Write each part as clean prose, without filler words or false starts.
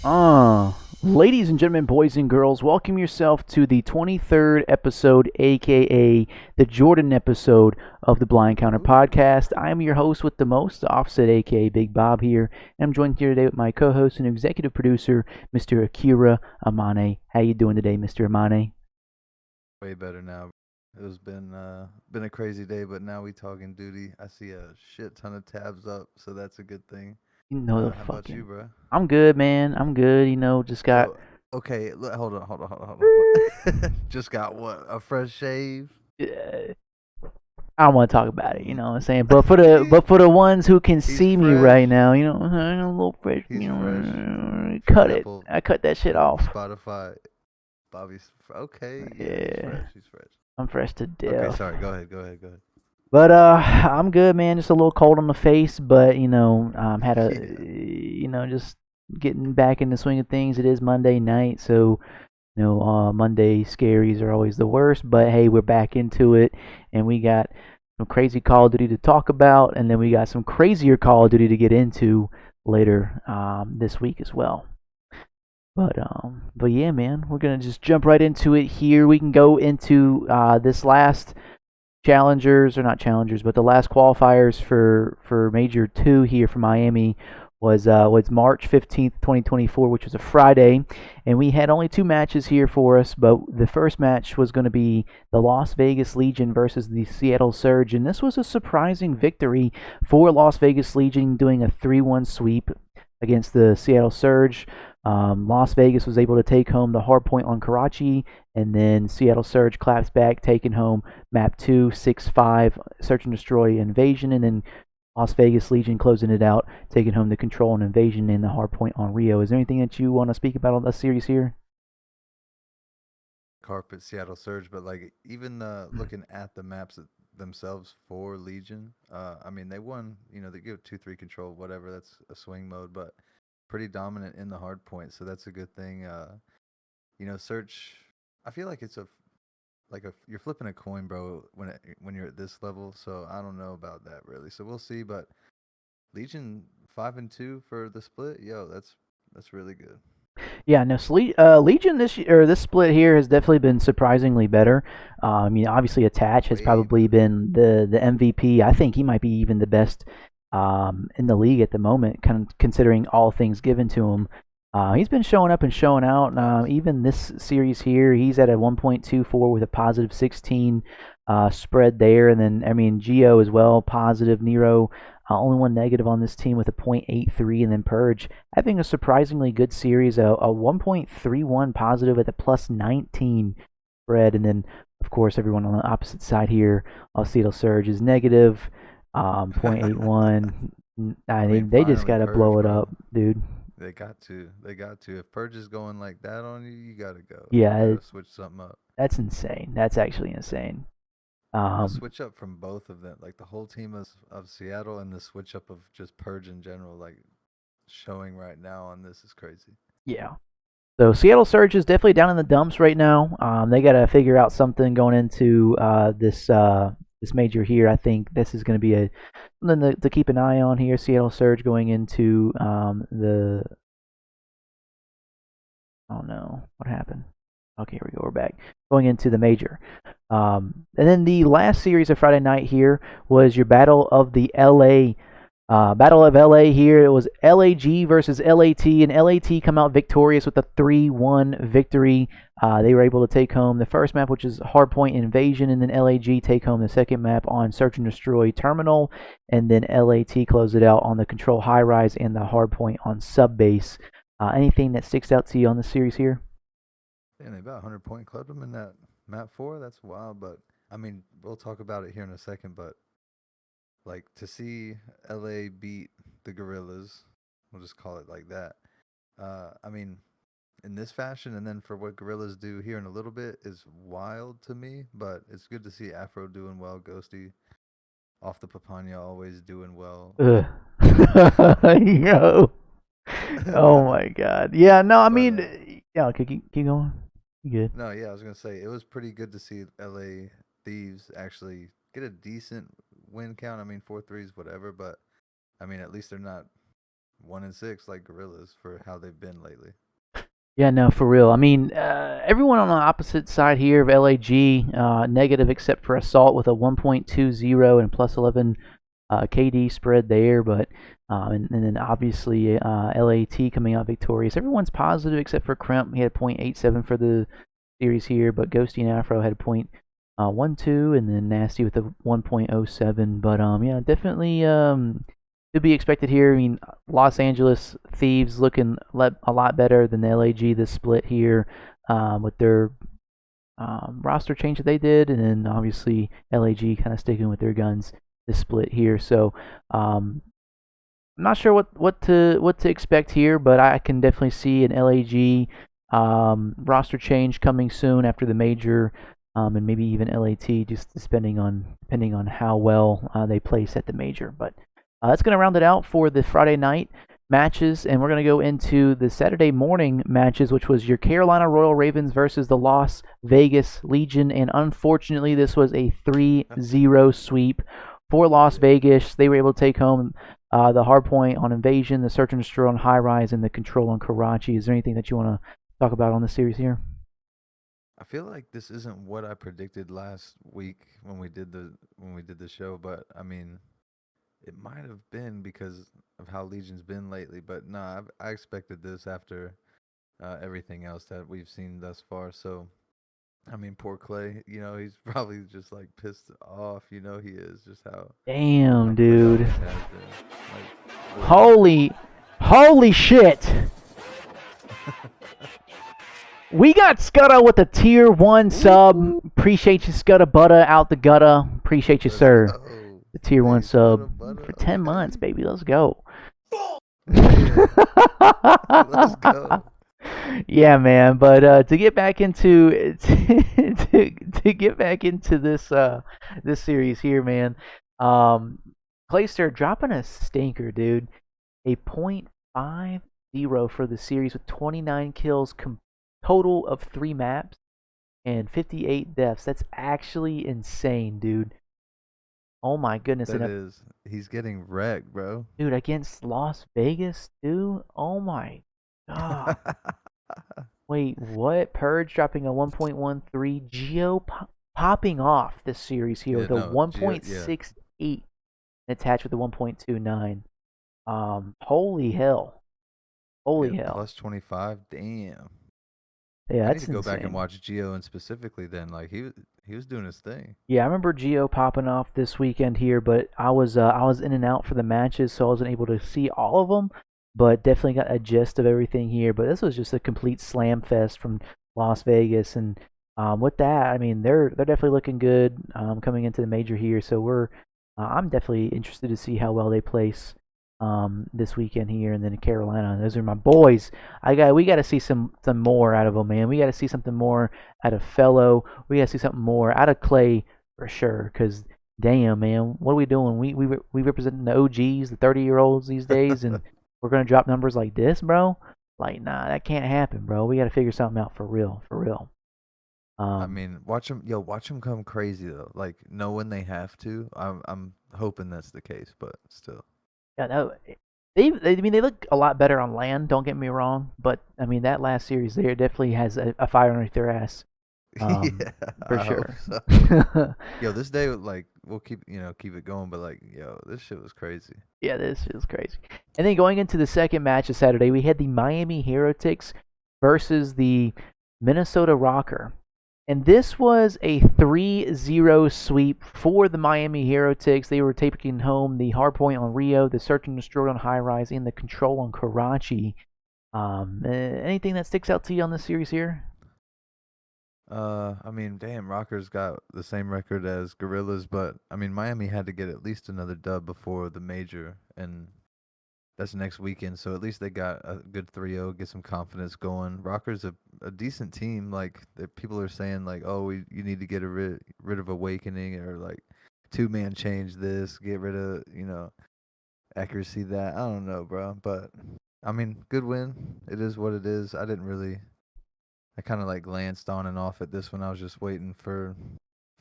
Ladies and gentlemen, boys and girls, welcome yourself to the 23rd episode, aka the Jordan episode of the Blind Counter Ooh, podcast. I am your host with the most, the Offset, aka Big Bob here, and I'm joined here today with my co-host and executive producer, Mr. AKIIRA AMANE. How you doing today, Mr. AMANE? way better now. It was been a crazy day, but now we talking duty. I see a shit ton of tabs up, so that's a good thing. You know the How about you, fucking. bro? I'm good, man. I'm good. Just got. So, okay, look, hold on. Just got what? A fresh shave? Uh, I don't want to talk about it. You Mm. know what I'm saying? But for the ones who can He's see me right fresh. now, a little fresh. He's fresh from Cut it. Apple I cut that shit and off. Spotify. Okay, yeah, he's fresh. Yeah, He's fresh. I'm fresh to Okay, death. sorry. Go ahead. But I'm good, man. Just a little cold on the face, but had Yeah. just getting back in the swing of things. It is Monday night, so Monday scaries are always the worst. But hey, we're back into it, and we got some crazy Call of Duty to talk about, and then we got some crazier Call of Duty to get into later this week as well. But yeah, man, we're gonna just jump right into it here. We can go into this last challengers, or not challengers, but the last qualifiers for Major Two here for Miami was March 15th, 2024, which was a Friday, and we had only two matches here for us. But the first match was going to be the Las Vegas Legion versus the Seattle Surge, and this was a surprising victory for Las Vegas Legion, doing a 3-1 sweep against the Seattle Surge. Las Vegas was able to take home the hard point on Karachi, and then Seattle Surge claps back, taking home map 2, 6-5, search and destroy invasion, and then Las Vegas Legion closing it out, taking home the control and invasion and the hard point on Rio. Is there anything that you want to speak about on the series here? Carpet Seattle Surge, but like even looking at the maps themselves for Legion, I mean they won. You know they give 2-3 control, whatever. That's a swing mode, but pretty dominant in the hard point, so that's a good thing. Search. I feel like it's you're flipping a coin, bro, when you're at this level. So I don't know about that really. So we'll see. But Legion 5-2 for the split, yo, that's really good. Yeah, no, Legion this year, or this split here has definitely been surprisingly better. Obviously, Attach has Way probably better. been the MVP. I think he might be even the best in the league at the moment, considering all things given to him. He's been showing up and showing out. Facts. Even this series here, he's at a 1.24 with a positive 16 spread there, and then Geo as well, positive. Nero, only one negative on this team with a .83, and then Purge having a surprisingly good series, a 1.31 positive at the plus 19 spread, and then of course everyone on the opposite side here, Acetal Surge is negative, .81. I I mean, mean, they just finally gotta Purge, blow it up, bro. dude. They got to. They got to. If Purge is going like that on you, you gotta go. You Yeah, gotta switch something up. that's insane. That's actually insane. The Um, switch up from both of them, like the whole team of Seattle, and the switch up of just Purge in general, like showing right now on this is crazy. yeah. So Seattle Surge is definitely down in the dumps right now. They got to figure out something going into this major here. I think this is going to be a something to keep an eye on here. Seattle Surge going into the oh no, what happened? Okay, here we go. We're back. Going into the major. And then the last series of Friday night here was your Battle of the LA. Battle of LA here. It was LAG versus LAT, and LAT come out victorious with a 3-1 victory. They were able to take home the first map, which is Hardpoint Invasion, and then LAG take home the second map on Search and Destroy Terminal, and then LAT close it out on the Control High Rise and the Hardpoint on Subbase. Anything that sticks out to you on the series here? And they about 100 point clubbed them in that map four. That's wild. But I mean, we'll talk about it here in a second. But like to see LA beat the Gorillas, we'll just call it like that. I mean, in this fashion, and then for what Gorillas do here in a little bit is wild to me. But it's good to see Afro doing well, Ghosty off the Papania always doing well. Ugh. Yo. Oh my God. Yeah. No. I but mean, yeah. Okay. Keep going. You good? no, yeah, I was gonna say it was pretty good to see LA Thieves actually get a decent win count. I mean, 4 threes, whatever, but I mean, at least they're not 1-6 like Gorillas for how they've been lately. Yeah, no, for real. I mean, everyone on the opposite side here of LAG, negative except for Assault with a 1.20 and plus 11 KD spread there. But and then obviously LAT coming out victorious. Everyone's positive except for Kremp. He had a 0.87 for the series here, but Ghosty and Afro had a 0.12, and then Nasty with a 1.07. But yeah, definitely to be expected here. I mean, Los Angeles Thieves looking a lot better than the LAG this split here with their roster change that they did, and then obviously LAG kind of sticking with their guns this split here. So I'm not sure what to expect here, but I can definitely see an LAG roster change coming soon after the major, and maybe even LAT, just depending on how well they place at the major. But that's going to round it out for the Friday night matches, and we're going to go into the Saturday morning matches, which was your Carolina Royal Ravens versus the Las Vegas Legion, and unfortunately this was a 3-0 sweep for Las Vegas. They were able to take home the hard point on Invasion, the Search and Destroy on High Rise, and the Control on Karachi. Is there anything that you want to talk about on the series here? I feel like this isn't what I predicted last week when we did the show, but I mean, it might have been because of how Legion's been lately. But nah, I expected this after everything else that we've seen thus far. So I mean, poor Clay. You know, he's probably just like pissed off. You know, he is just how Damn, Clay dude. always has been. Like, boy. Holy shit. We got Scudda with a tier 1 sub. Appreciate you, Scudda Butta out the gutter. Appreciate you, Let's sir. go. The tier 1 Hey, sub butter. for 10 Okay. months, baby. Let's go. Yeah. Let's go. Yeah, man. But to get back into to get back into this series here, man. Clayster dropping a stinker, dude. A .50 for the series with 29 kills, total of 3 maps and 58 deaths. That's actually insane, dude. Oh my goodness. That is. He's getting wrecked, bro. Dude, against Las Vegas, dude. Oh my god. Wait, what? Purge dropping a 1.13, Geo popping off this series here Yeah, with a no, Gio, yeah, 1.68 attached with the 1.29. Holy hell. Holy yeah, hell. plus 25. Damn. Yeah, I need that's to go back and insane. watch Gio and specifically then. Like he was doing his thing. Yeah, I remember Geo popping off this weekend here, but I was in and out for the matches, so I wasn't able to see all of them. But definitely got a gist of everything here. But this was just a complete slam fest from Las Vegas, and with that, I mean they're definitely looking good coming into the major here. So I'm definitely interested to see how well they place this weekend here, and then in Carolina. Those are my boys. We got to see some more out of them, man. We got to see something more out of Fellow. We got to see something more out of Clay for sure. Cause damn, man, what are we doing? We representing the OGs, the 30-year-olds these days, and we're gonna drop numbers like this, bro. Like, nah, that can't happen, bro. We got to figure something out for real, for real. I Um, mean, watch him come crazy though. Like know when they have to. I'm hoping that's the case, but still. yeah, no, I mean, they look a lot better on land. Don't get me wrong, but I mean, that last series there definitely has a fire underneath their ass, um, Yeah, for I hope sure. so. Yo, this day like we'll keep it going, but like yo, this shit was crazy. Yeah, this is crazy. And then going into the second match of Saturday, we had the Miami Heretics versus the Minnesota Rocker. And this was a 3-0 sweep for the Miami Heretics. They were taking home the hardpoint on Rio, the search and destroy on High Rise, and the control on Karachi. Anything that sticks out to you on this series here? I mean, damn, Rockers got the same record as Gorillas, but I mean, Miami had to get at least another dub before the major, and that's next weekend. So at least they got a good 3-0, get some confidence going. Rockers a decent team. Like people are saying, like, oh, you need to get rid of Awakening or like 2-man change this, get rid of accuracy that. I don't know, bro, but I mean, good win. It is what it is. I kind of like glanced on and off at this one. I was just waiting for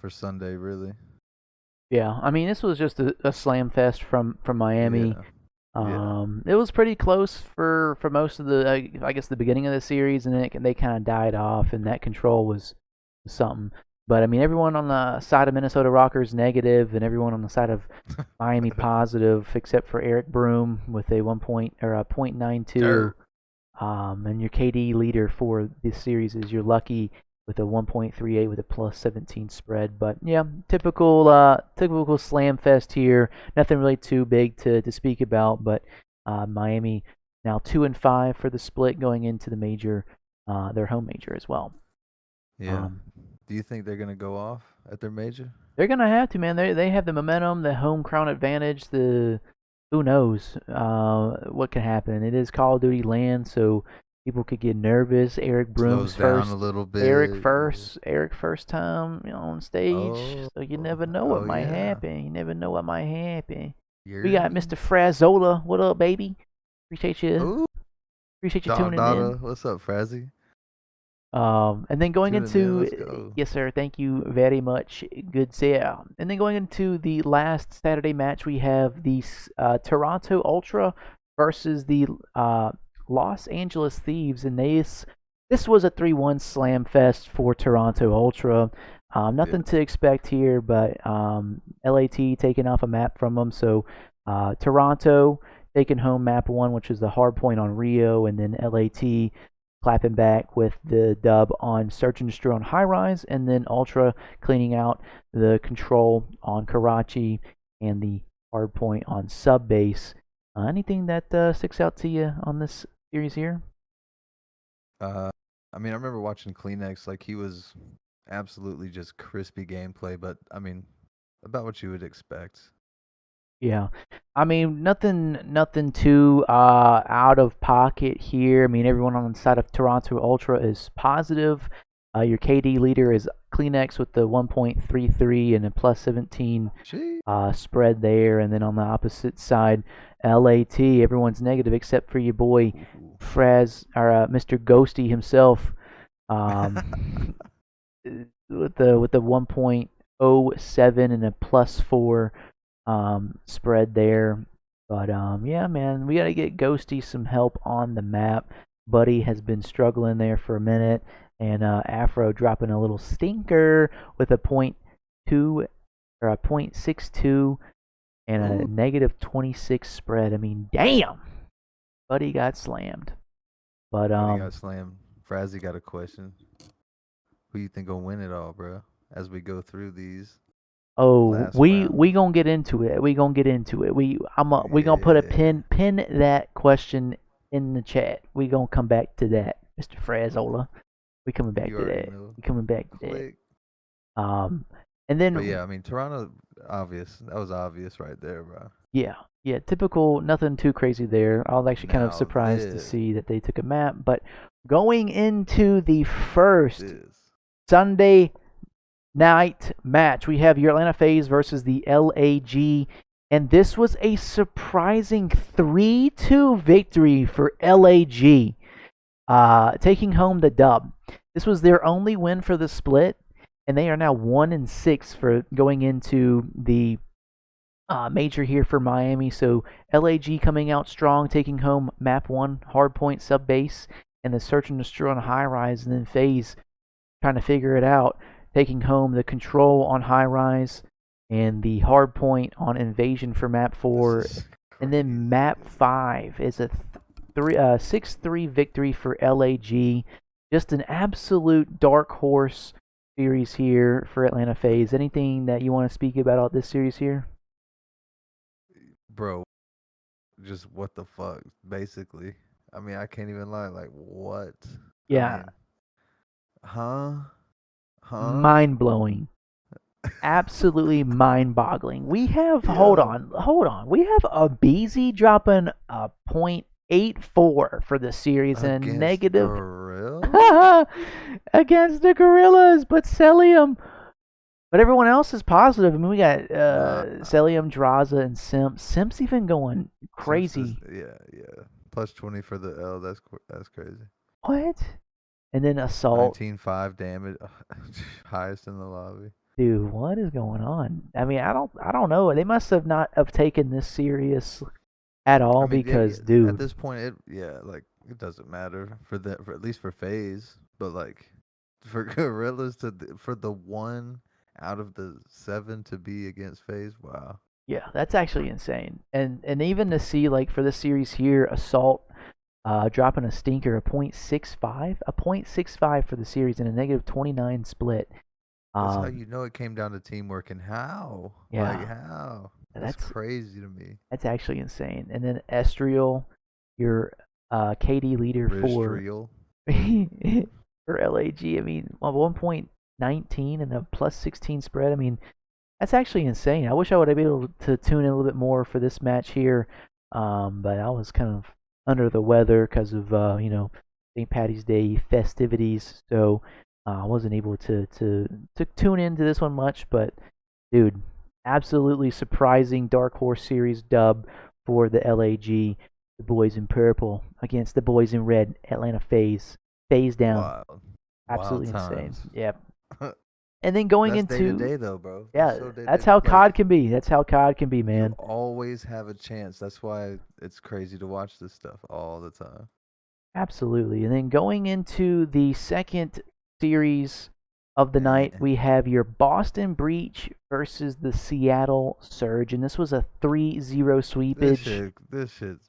Sunday, really. Yeah, I mean, this was just a slam fest from Miami. Yeah. Yeah. It was pretty close for most of the I guess the beginning of the series, and then they kind of died off, and that control was something. But I mean, everyone on the side of Minnesota Rockers negative, and everyone on the side of Miami positive, except for Eric Broom with a 1 point or a .92. Dirt. And your KD leader for this series is your Lucky with a 1.38 with a plus 17 spread. But yeah, typical slam fest here. Nothing really too big to speak about. But Miami now 2-5 for the split going into the major, their home major as well. Yeah. Um, Do you think they're gonna go off at their major? they're gonna have to, man. They have the momentum, the home crown advantage. The who knows what can happen. It is Call of Duty land, so people could get nervous. Slows down a little bit. Yeah. Eric first time on stage, Oh. so you never know what Oh might yeah. happen. You never know what might happen. You We hear got me? Mr. Frazola. What up, baby? Appreciate you. Ooh. Appreciate you Dot tuning in. Dada. What's up, Frazzy? And then going Tuning in. into, Let's go. yes, sir, thank you very much, good sir. And then going into the last Saturday match, we have the Toronto Ultra versus the Los Angeles Thieves. And this was a 3-1 slam fest for Toronto Ultra. Yeah. Nothing to expect here, but LAT taking off a map from them. So Toronto taking home map 1, which is the hard point on Rio, and then LAT clapping back with the dub on Search and Destroy on High Rise, and then Ultra cleaning out the control on Karachi and the hard point on Sub Base. Anything that sticks out to you on this series here? Uh, I mean, I remember watching Kleenex. Like he was absolutely just crispy gameplay, but I mean, about what you would expect. Yeah, I mean nothing too out of pocket here. I mean everyone on the side of Toronto Ultra is positive. Your KD leader is Kleenex with the 1.33 and a plus 17 Gee. spread there, and then on the opposite side, LAT everyone's negative except for your boy Ooh. Fraz or Mr. Ghosty himself, um, with the 1.07 and a plus 4 spread there. But yeah, man, we gotta get Ghosty some help on the map. Buddy has been struggling there for a minute, and Afro dropping a little stinker with a .2 or a .62 and a Ooh. negative 26 spread. I mean, damn, Buddy got slammed. But Buddy got slammed. Frazzy got a question. Who you think gonna win it all, bro? As we go through these oh, last we rounds. gonna get into it. We gonna get into it. We gonna put a Yeah. pin that question in the chat. We gonna come back to that, Mr. Frazola. We coming back You to already that. know. We coming back to that. Click. Um, and But then yeah, I mean Toronto, obvious. That was obvious right there, bro. yeah, yeah, typical. Nothing too crazy there. I was actually kind of Now surprised to this, see that they took a map. But going into the first this. Sunday night match, we have your Atlanta FaZe versus the LAG, and this was a surprising 3-2 victory for LAG, taking home the dub. This was their only win for the split, and they are now 1-6 for going into the major here for Miami. So LAG coming out strong, taking home map 1, hardpoint sub base, and the search and destroy on high rise, and then FaZe trying to figure it out, taking home the control on high rise and the hard point on invasion for map This 4, is and then crazy. map 5 is a 6-3 victory for LAG. Just an absolute dark horse series here for Atlanta FaZe. Anything that you want to speak about this series here? Bro, just what the fuck, basically. I mean, I can't even lie. Like, what? I Yeah, mean, huh? Huh? mind blowing. Absolutely mind boggling. We have, Yeah. hold on. We have a BZ dropping a .84 for the series and a Against negative Gorilla? against the Gorillas, but Celium. But everyone else is positive. I mean, we got Nah. Celium, Draza, and Simps. Simps even going Simpsons, crazy. yeah, yeah. Plus 20 for the L. That's crazy. What? And then Assault. 19.5 damage. Highest in the lobby. Dude, what is going on? I mean, I don't know. They must have not have taken this serious at I all mean, yeah, yeah, because, at dude, this point, like it doesn't matter for for at least for phase, but like for gorillas for the one out of the seven to be against phase, wow. yeah, that's actually insane. And even to see like for this series here, Assault dropping a stinker, a point six five for the series and a negative 29 split. That's how Um, you know it came down to teamwork and how, like yeah, how. That's that's crazy to me. that's actually insane. And then Estriel, your KD leader for Ristriel. for LAG. I mean, a 1.19 and a plus 16 spread. I mean, that's actually insane. I wish I would have been able to tune in a little bit more for this match here, but I was kind of under the weather because of St. Patty's Day festivities, so I wasn't able to tune into this one much. But dude, absolutely surprising dark horse series dub for the LAG, the boys in purple against the boys in red, Atlanta FaZe. FaZe down, Wild. Wild absolutely insane. times. Yep. And then going That's day to into day though, bro. That's yeah, so day that's to how COD like can be. That's how COD can be, you man. always have a chance. That's why it's crazy to watch this stuff all the time. Absolutely. And then going into the second series of the night, Man, we have your Boston Breach versus the Seattle Surge. And this was a 3-0 sweepage. this shit's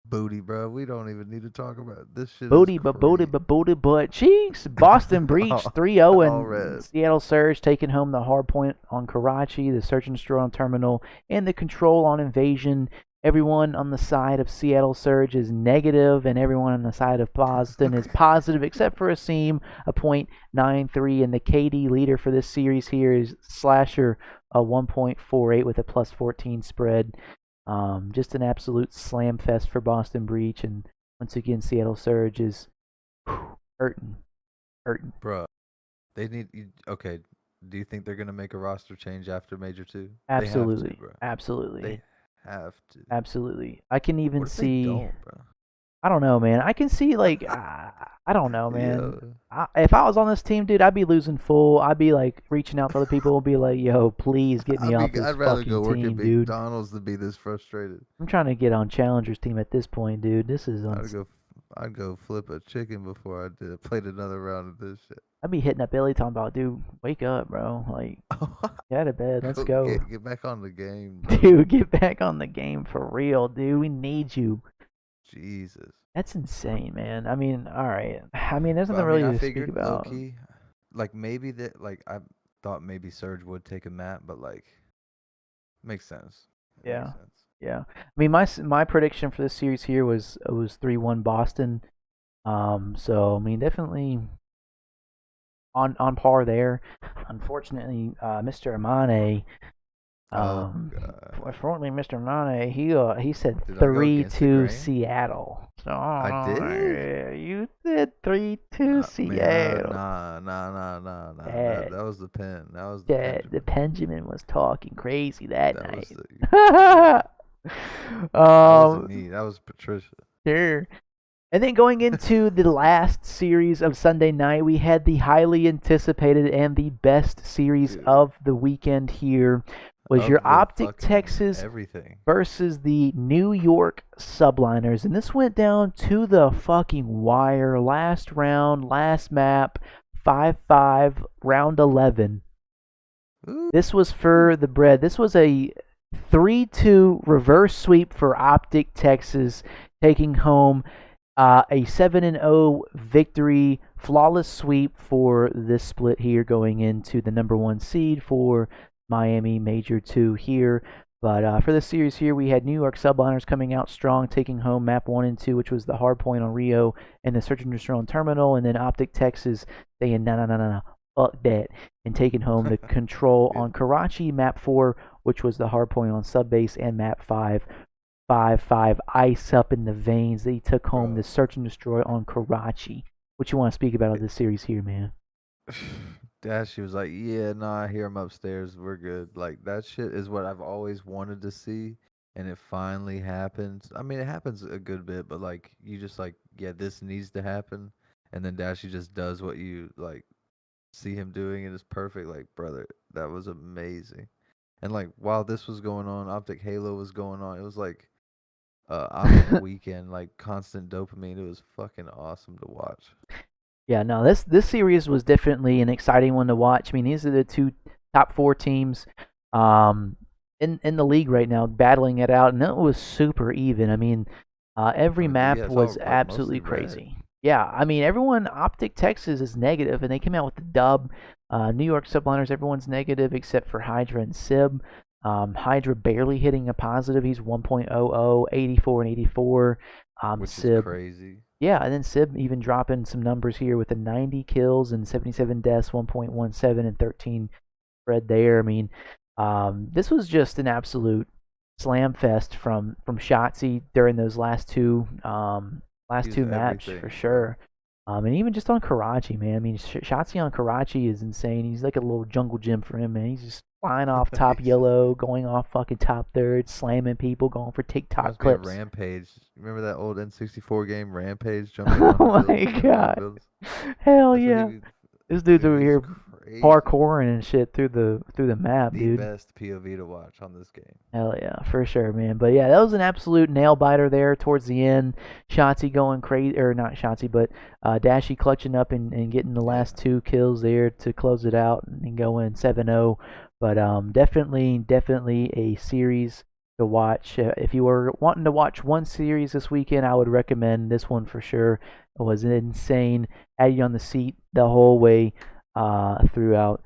booty, bro. We don't even need to talk about it. This shit is Booty, but booty, crazy. but booty, but cheeks. Boston Breach all, 3-0 all and red. Seattle Surge taking home the hard point on Karachi, the search and destroy on Terminal, and the control on Invasion. Everyone on the side of Seattle Surge is negative, and everyone on the side of Boston is positive, except for Asim, a .93, and the KD leader for this series here is Slasher, a 1.48 with a plus 14 spread. Just an absolute slam fest for Boston Breach, and once again, Seattle Surge is hurting, hurting. Bro, they need okay. Do you think they're gonna make a roster change after Major 2? They have to, Absolutely, bro. absolutely, They have to. absolutely. I can even What if they see. don't, bro? I don't know, man. I can see like I don't know, man. Yeah. If I was on this team, dude, I'd be losing full. I'd be like reaching out to other people, and be like, "Yo, please get me off this I'd rather fucking go work at team, dude. McDonald's than be this frustrated. I'm trying to get on Challenger's team at this point, dude. This is I'd go I'd go flip a chicken before I played another round of this shit. I'd be hitting up Billy talking about, dude, wake up, bro. Like, get out of bed. Let's Go go. get back on the game, bro. Dude, get back on the game for real, dude. We need you. Jesus. That's insane, man. I mean, all right. I mean, there's But nothing I mean, really I to speak figured low about. key, like maybe that, like I thought maybe Surge would take a map, but like makes sense. It makes Yeah, sense. yeah. I mean, my prediction for this series here was 3-1 Boston. So I mean, definitely on par there. Unfortunately, Mr. Amane, Oh um, God. unfortunately, Mr. Amane, he said Did I go against the 3-2 grain? Seattle. So I did. you said 3-2 Man, Seattle. nah. That Dad, that was the pen. That was the Dad, the Benjamin. Benjamin was talking crazy that That was night. the yeah. That wasn't um, me. That was Patricia. sure. And then going into the last series of Sunday night, we had the highly anticipated and the best series Dude, of the weekend here was your of the Optic fucking Texas everything. versus the New York Subliners. And this went down to the fucking wire. Last round, last map, 5-5, round 11. Ooh. This was for the bread. This was a 3-2 reverse sweep for Optic Texas, taking home a 7-0 victory, flawless sweep for this split here, going into the number one seed for Miami Major 2 here. But for this series here, we had New York Subliners coming out strong, taking home map 1 and 2, which was the hard point on Rio and the Search and Destroy on Terminal, and then Optic Texas saying, no, fuck that, and taking home the control Yeah. on Karachi map 4, which was the hard point on Subbase, and map 5 5-5 ice up in the veins. They took home the Bro. search and destroy on Karachi. What you want to speak about of this series here, man? She was like, "Yeah, nah, I hear him upstairs. We're good." Like that shit is what I've always wanted to see, and it finally happens. I mean, it happens a good bit, but like you just like, yeah, this needs to happen, and then Dashy just does what you like see him doing, and it's perfect. Like, brother, that was amazing. And like while this was going on, Optic Halo was going on. It was like Optic weekend, like constant dopamine. It was fucking awesome to watch. Yeah, no, this series was definitely an exciting one to watch. I mean, these are the two top four teams um, in the league right now, battling it out, and it was super even. I mean, I every mean, yeah, map it's all was like mostly absolutely red, crazy. Yeah, I mean, everyone Optic Texas is negative, and they came out with the dub. New York Subliners, everyone's negative except for Hydra and Sib. Hydra barely hitting a positive. He's 1.00, 84 and 84. which is Sib crazy. yeah, and then Sib even dropping some numbers here with the 90 kills and 77 deaths, 1.17 and 13 spread there. I mean, this was just an absolute slam fest from Shotzi during those last He was two match for everything, bro. sure. And even just on Karachi, man. I mean, Shotzi on Karachi is insane. He's like a little jungle gym for him, man. He's just flying off top He's just yellow, going off fucking top third, slamming people, going for TikTok reminds me of clips. Rampage. Remember that old N64 game, Rampage, jumping onto Oh buildings my and jumping off god. buildings? Hell That's what he yeah. was. This dude's Dude, over he's here crazy. parkouring and shit through the map, The dude. best POV to watch on this game. Hell yeah, for sure, man. But yeah, that was an absolute nail biter there towards the end. Shotzi going crazy, or not Shotzi, but Dashy clutching up and getting the last Yeah. two kills there to close it out and going 7-0. But definitely a series to watch. If you were wanting to watch one series this weekend, I would recommend this one for sure. It was insane. Had you on the seat the whole way throughout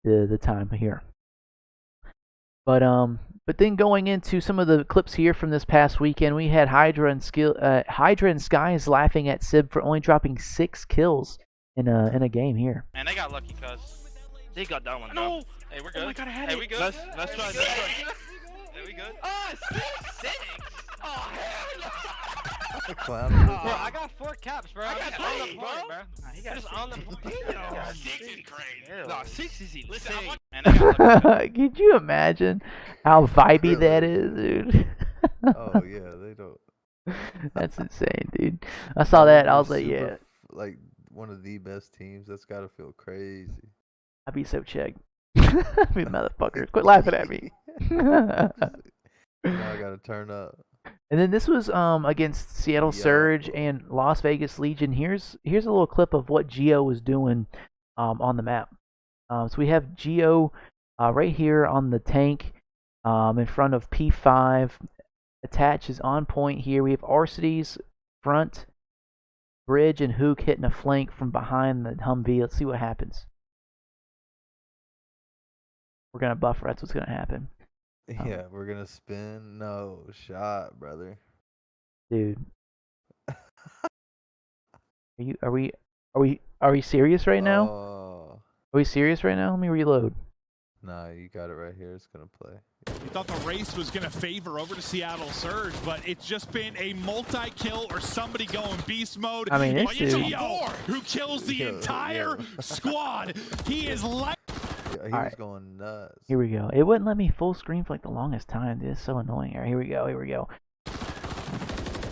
the time here. But then going into some of the clips here from this past weekend, we had Hydra and Skies laughing at Sib for only dropping 6 kills in a game here. And they got lucky cuz they got that one. No! Bro. Hey, we're good. Oh my god, I had Hey, it. we good. Let's try. Hey, we good. Oh, six. Oh, hell yeah. Clown. Bro, I got 4 caps, bro. I got on the 3, point, bro. bro. Nah, he got Just 6. on the point. Damn, 6 is crazy. Ew. Nah, 6 is insane. Listen, and they got lucky. Could you imagine how vibey that Krillin. is, dude? Oh yeah, they don't. That's insane, dude. I saw that. I was like, yeah, Like one of the best teams. That's gotta feel crazy. I'd be so checked. I mean, motherfuckers, quit laughing at me. Now I gotta turn up. And then this was against Seattle Surge Yo. and Las Vegas Legion. Here's a little clip of what Geo was doing on the map. So we have Geo right here on the tank in front of P5. Attach is on point here. We have Arcides front, Bridge and Hook hitting a flank from behind the Humvee. Let's see what happens. We're gonna buffer. That's what's gonna happen. Yeah, we're gonna spin. No shot, brother. Dude, are we serious right now? Oh. Are we serious right now? Let me reload. Nah, you got it right here. It's gonna play. We thought the race was going to favor over to Seattle Surge, but it's just been a multi-kill or somebody going beast mode. I mean, this It's dude- Geo who kills the entire squad. He is like... Yeah, he was Alright. going nuts. Here we go. It wouldn't let me full screen for like the longest time. This is so annoying. All right, here we go. Here we go.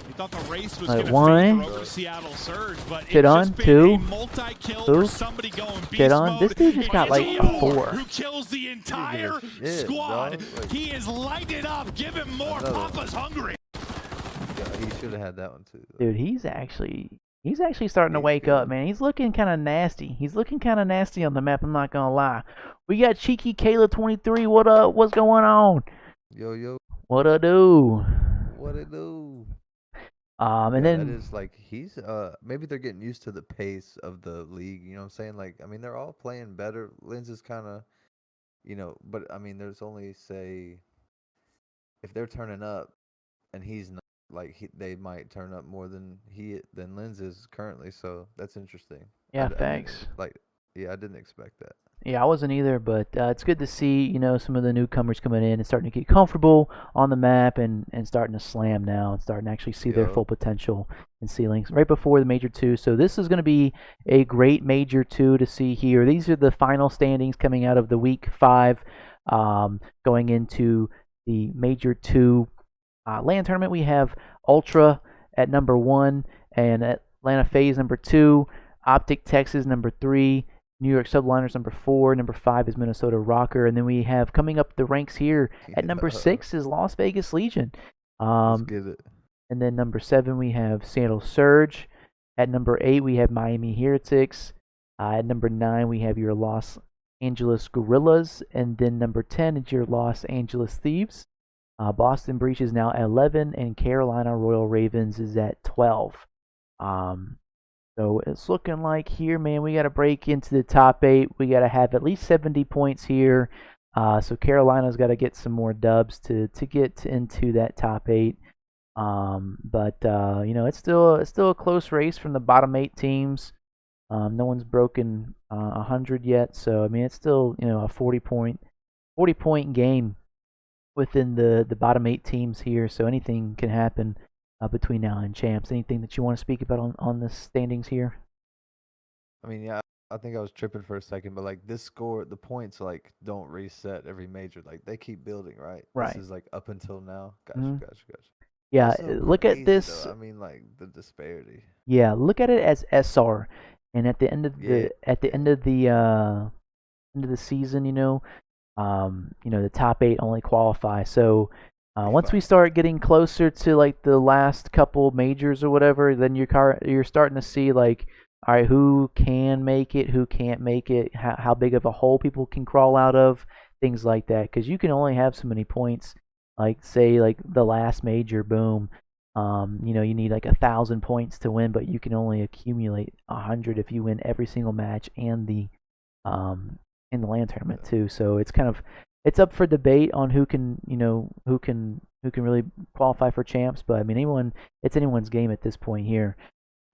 We thought the race was Alright, going to one. favor over to Seattle Surge, but Shit it's on, just been two. a multi-kill Two. or somebody going beast Shit on. mode. This dude just It's got like Geo a 4. who kills the entire shit, squad. dog. Like- He is lighting up. Give him more. Another one. Papa's hungry. Yeah, he should have had that one too. Dude, he's actually starting to He's wake up, good. man. He's looking kind of nasty. He's looking kind of nasty on the map. I'm not gonna lie. We got Cheeky Kayla 23. What up? What's going on? Yo, What I do? what it do? And Yeah, then that is like he's maybe they're getting used to the pace of the league. You know what I'm saying? Like I mean they're all playing better. Linz is kind of, but I mean there's only say if they're turning up and he's not, like they might turn up more than Linz is currently. So that's interesting. yeah, I didn't- thanks. I didn't expect that. Yeah, I wasn't either, but it's good to see, some of the newcomers coming in and starting to get comfortable on the map and starting to slam now and starting to actually see their Yup. full potential in ceilings right before the Major 2. So this is going to be a great Major 2 to see here. These are the final standings coming out of the Week 5 going into the Major 2 LAN tournament. We have Ultra at number 1 and Atlanta FaZe number 2, Optic Texas number 3, New York Subliners number 4, number 5 is Minnesota Rocker, and then we have coming up the ranks here at number 6 is Las Vegas Legion. Let's get it. And then number 7, we have Seattle Surge. At number 8, we have Miami Heretics. At number 9, we have your Los Angeles Gorillas. And then number 10 is your Los Angeles Thieves. Boston Breach is now at 11, and Carolina Royal Ravens is at 12. So it's looking like here, man, we got to break into the top 8. We got to have at least 70 points here. So Carolina's got to get some more dubs to get into that top 8. But you know, it's still a close race from the bottom 8 teams. No one's broken 100 yet, so I mean it's still, you know, a 40 point game within the bottom 8 teams here. So anything can happen between now and champs. Anything that you want to speak about on the standings here? I mean, yeah, I think I was tripping for a second, but like this score, the points like don't reset every major. Like they keep building, right? Right. This is like up until now. Gotcha, Mhm. gotcha. Yeah, That's so look at crazy, this. though. I mean, like the disparity. Yeah, look at it as SR, and at the end of Yeah, end of the season, you know, the top 8 only qualify. So once we start getting closer to like the last couple majors or whatever, then you're starting to see like, all right, who can make it, who can't make it, how big of a hole people can crawl out of, things like that. Because you can only have so many points. Like say like the last major, boom. You know, you need like 1,000 points to win, but you can only accumulate 100 if you win every single match and the in the LAN tournament too. So it's up for debate on who can really qualify for champs. But I mean, it's anyone's game at this point here.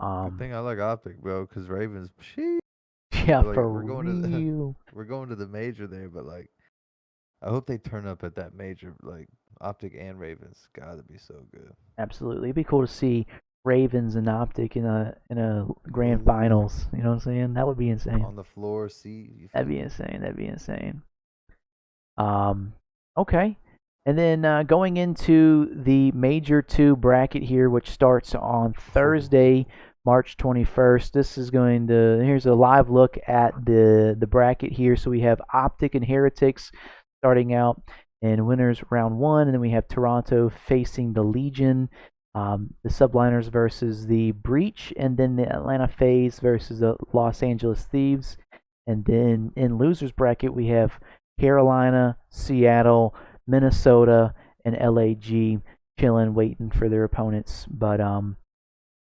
Good thing I like Optic, bro, because Ravens, sheesh. Yeah, Like, for we're going real. we're going to the major there, but like I hope they turn up at that major. Like Optic and Ravens, gotta be so good. Absolutely, it'd be cool to see Ravens and Optic in a grand Ooh. finals. You know what I'm saying? That would be insane. On the floor, see, you That'd feel be me? insane. That'd be insane. Okay. And then going into the Major 2 bracket here, which starts on Thursday, March 21st. Here's a live look at the bracket here. So we have Optic and Heretics starting out in winners round 1, and then we have Toronto facing the Legion, the Subliners versus the Breach, and then the Atlanta FaZe versus the Los Angeles Thieves. And then in losers bracket, we have Carolina, Seattle, Minnesota, and LAG chilling, waiting for their opponents. But I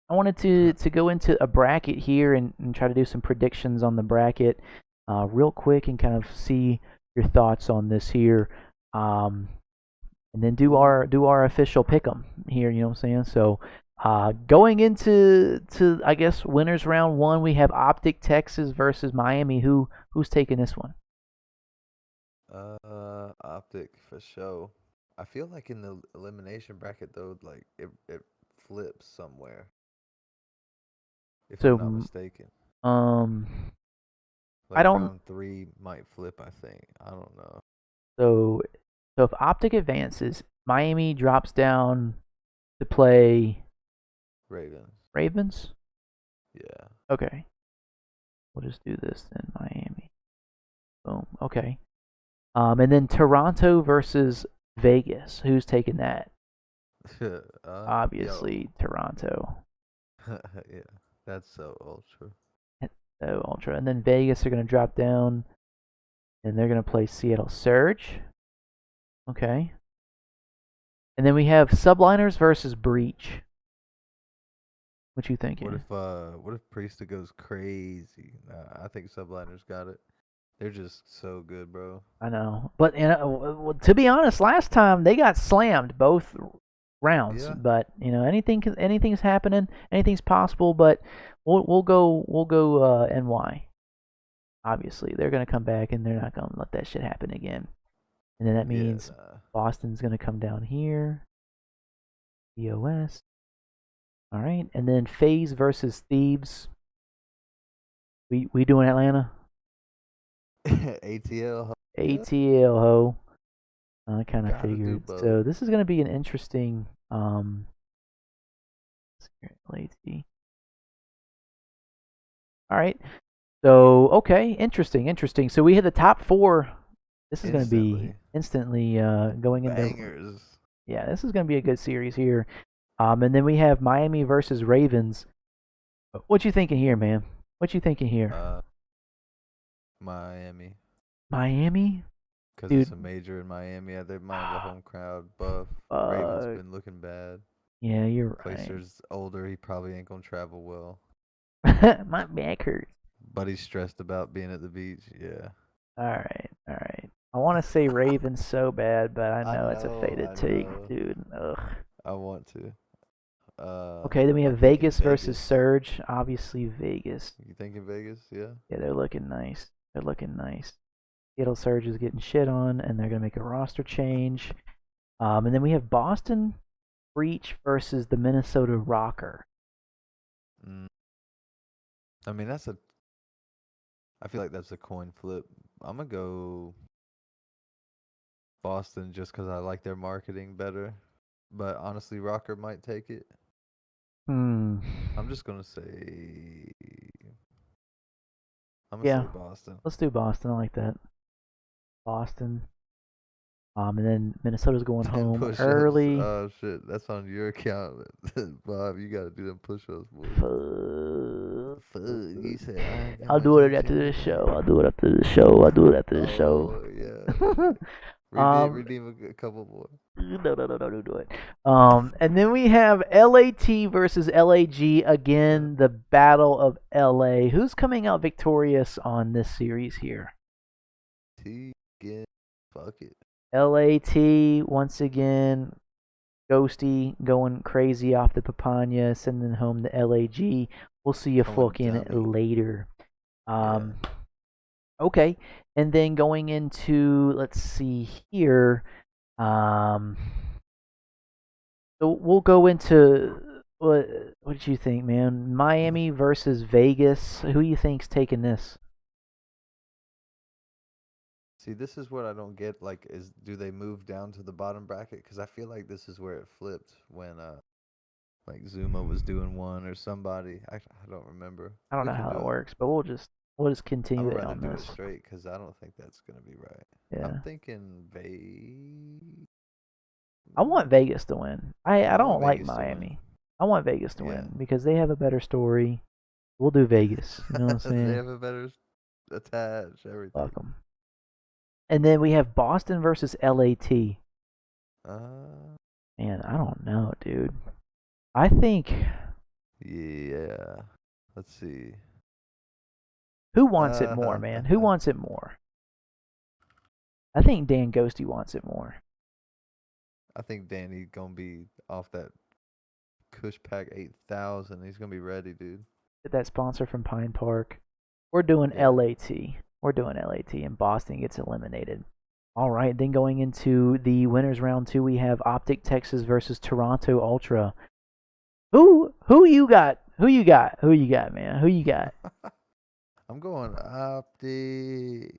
wanted to go into a bracket here and try to do some predictions on the bracket real quick and kind of see your thoughts on this here. And then do our official pick'em here, you know what I'm saying? So going into I guess winners round 1, we have Optic Texas versus Miami. Who's taking this one? Optic for sure. I feel like in the elimination bracket though, like it flips somewhere. If So I'm not mistaken. Like I don't. round 3 might flip, I think. I don't know. So if Optic advances, Miami drops down to play Ravens. Yeah. Okay. We'll just do this then. Miami. Boom. Okay. And then Toronto versus Vegas. Who's taking that? Obviously, Toronto. Yeah, that's so ultra. So ultra. And then Vegas are going to drop down, and they're going to play Seattle Surge. Okay. And then we have Subliners versus Breach. What you thinking? What if Priesta goes crazy? I think Subliners got it. They're just so good, bro. I know, but to be honest, last time they got slammed both rounds. Yeah. But anything's happening, anything's possible. But we'll go NY. Obviously, they're gonna come back and they're not gonna let that shit happen again. And then that means Boston's gonna come down here. EOS. All right, and then FaZe versus Thieves. We doing Atlanta? ATL. ATL ho. I kind of Gotta do figured. both. So this is going to be an interesting let's see. All right. So okay, interesting. So we hit the top 4. This is going to be instantly going into bangers. Yeah, this is going to be a good series here. And then we have Miami versus Ravens. What you thinking here, man? What you thinking here? Miami, Miami, because it's dude. a major in Miami. They might have a home crowd buff. Ravens Uh, been looking bad. yeah, you're right. Placer's older. He probably ain't gonna travel well. My back hurts. But he's stressed about being at the beach. Yeah. All right, all right. I want to say Ravens so bad, but I know it's a faded I take, know. dude. Ugh. I want to. Okay, then we have I'm thinking Vegas versus Vegas. Surge. Obviously, Vegas. You thinking Vegas? Yeah. Yeah, they're looking nice. They're looking nice. Seattle Surge is getting shit on, and they're gonna make a roster change. And then we have Boston Breach versus the Minnesota Rocker. I mean, I feel like that's a coin flip. I'm gonna go Boston just because I like their marketing better. But honestly, Rocker might take it. I'm just gonna say. I'm gonna Yeah, say Boston. let's do Boston. I like that. Boston. And then Minnesota's going 10 home push-ups. early. Oh shit, that's on your account, Bob. You gotta do them push-ups, boy. Fuck, you said I ain't got I'll my do it gym after shoes this on. show. I'll do it after the show. I'll do it after the show. Oh yeah. Redeem, Um, redeem a couple more. No, don't do it. And then we have LAT versus LAG again. The Battle of LA. Who's coming out victorious on this series here? T again. Fuck it. LAT once again. Ghosty going crazy off the Papaya, sending home the LAG. We'll see you Going fucking dummy. later. Yeah. Okay, and then going into, let's see here. So we'll go into what did you think, man? Miami versus Vegas. Who you think's taking this? See, this is what I don't get. Like, do they move down to the bottom bracket? Because I feel like this is where it flipped when like Zuma was doing one or somebody. I don't remember. I don't We know can how do it it. works, but we'll just I continue would it rather on do it this. straight because I don't think that's gonna be right. Yeah. I'm thinking Vegas. I want Vegas to win. I want don't like Vegas to win. Miami. I want Vegas to Yeah. win because they have a better story. We'll do Vegas. You know what I'm saying? They have a better attach everything. Fuck them. And then we have Boston versus LAT. Man, I don't know, dude. I think. Yeah. Let's see. Who wants it more, man? Who wants it more? I think Dan Ghosty wants it more. I think Danny gonna be off that Kush Pack 8,000. He's gonna be ready, dude. Get that sponsor from Pine Park. We're doing Yeah. LAT. We're doing LAT, and Boston gets eliminated. All right, then going into the winners round 2, we have Optic Texas versus Toronto Ultra. Who you got? Who you got? Who you got, man? Who you got? I'm going Optic.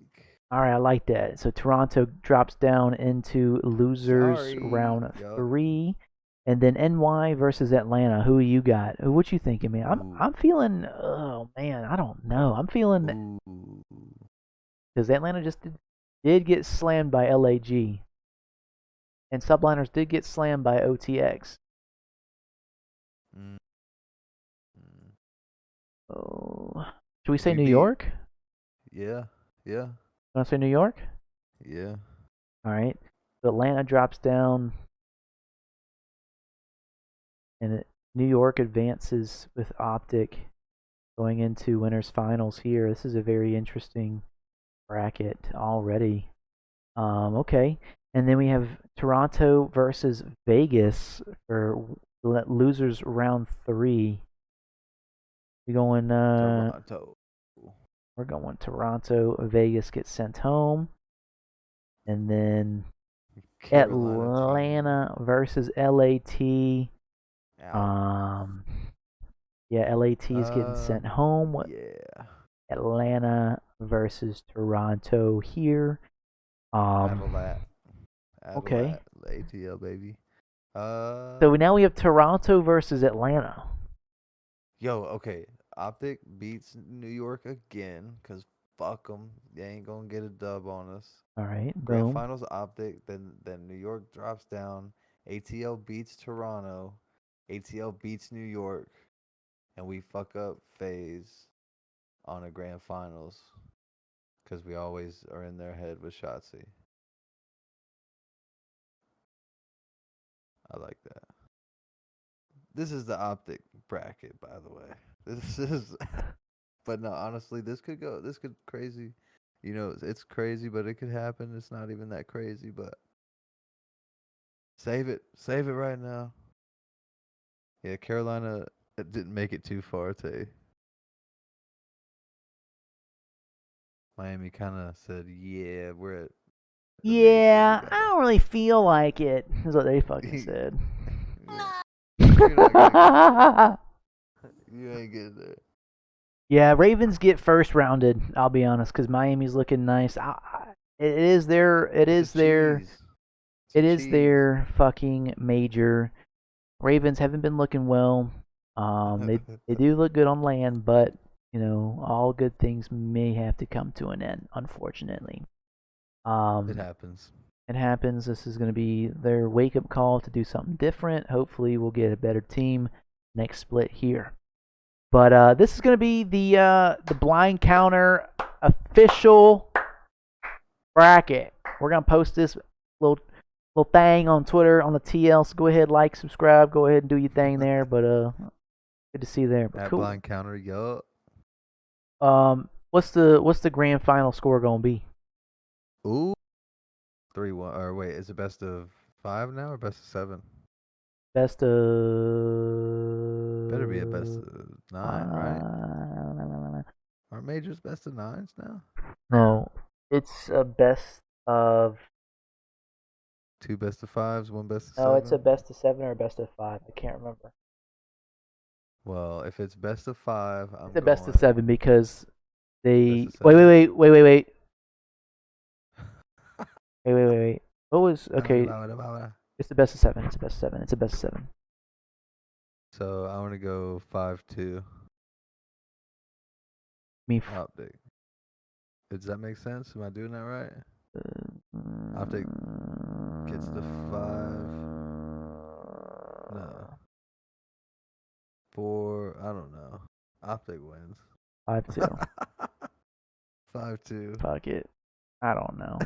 All right, I like that. So Toronto drops down into losers Sorry. round Yup. 3, and then NY versus Atlanta. Who you got? What you thinking, man? I'm feeling. Oh man, I don't know. I'm feeling because Atlanta just did get slammed by LAG, and Subliners did get slammed by OTX. Oh, should we say New York? Yeah. Yeah. Want to say New York? Yeah. All right. So Atlanta drops down, and New York advances with Optic going into winners finals here. This is a very interesting bracket already. Okay. And then we have Toronto versus Vegas for losers round 3. We're going Toronto. We're going Toronto. Vegas gets sent home. And then Atlanta versus LAT. Yeah, LAT is getting sent home. Yeah. Atlanta versus Toronto here. Okay. ATL, baby. So now we have Toronto versus Atlanta. Yo, okay. Optic beats New York again, because fuck them. They ain't going to get a dub on us. All right. Grand Boom. Finals Optic, then New York drops down. ATL beats Toronto. ATL beats New York, and we fuck up FaZe on a grand finals because we always are in their head with Shotzi. I like that. This is the optic bracket, by the way. This is, but no, honestly, this could go. This could crazy. You know, it's crazy, but it could happen. It's not even that crazy, but save it right now. Yeah, Carolina didn't make it too far. To Miami kind of said, "Yeah, we're at the major. Yeah, I don't really feel like it, is what they fucking said. You're not gonna you ain't getting there. Yeah, Ravens get first rounded. I'll be honest, because Miami's looking nice. It is their fucking major. Ravens haven't been looking well. They do look good on land, but you know, all good things may have to come to an end, unfortunately. It happens. It happens. This is going to be their wake-up call to do something different. Hopefully, we'll get a better team next split here. But this is going to be the blind counter official bracket. We're going to post this little thing on Twitter on the TL. So go ahead, like, subscribe, go ahead and do your thing there. But good to see you there. But That cool. blind counter, yup. What's the grand final score going to be? Ooh. 3-1. Or wait, is it best of 5 now or best of 7? Best of. Better be a best of 9, right? Aren't majors best of 9s now? No, it's a best of. 2 best of 5s, 1 best of 7. No, it's a best of 7 or a best of 5. I can't remember. Well, if it's best of 5, It's a best of 7 because they. Best of 7. Wait. Wait. What was okay? It's the best of 7. It's the best of 7. It's a best of 7. So I want to go 5-2. Optic. Does that make sense? Am I doing that right? Optic gets the 5. No. 4. I don't know. Optic wins. 5-2. 5-2. Fuck it. I don't know.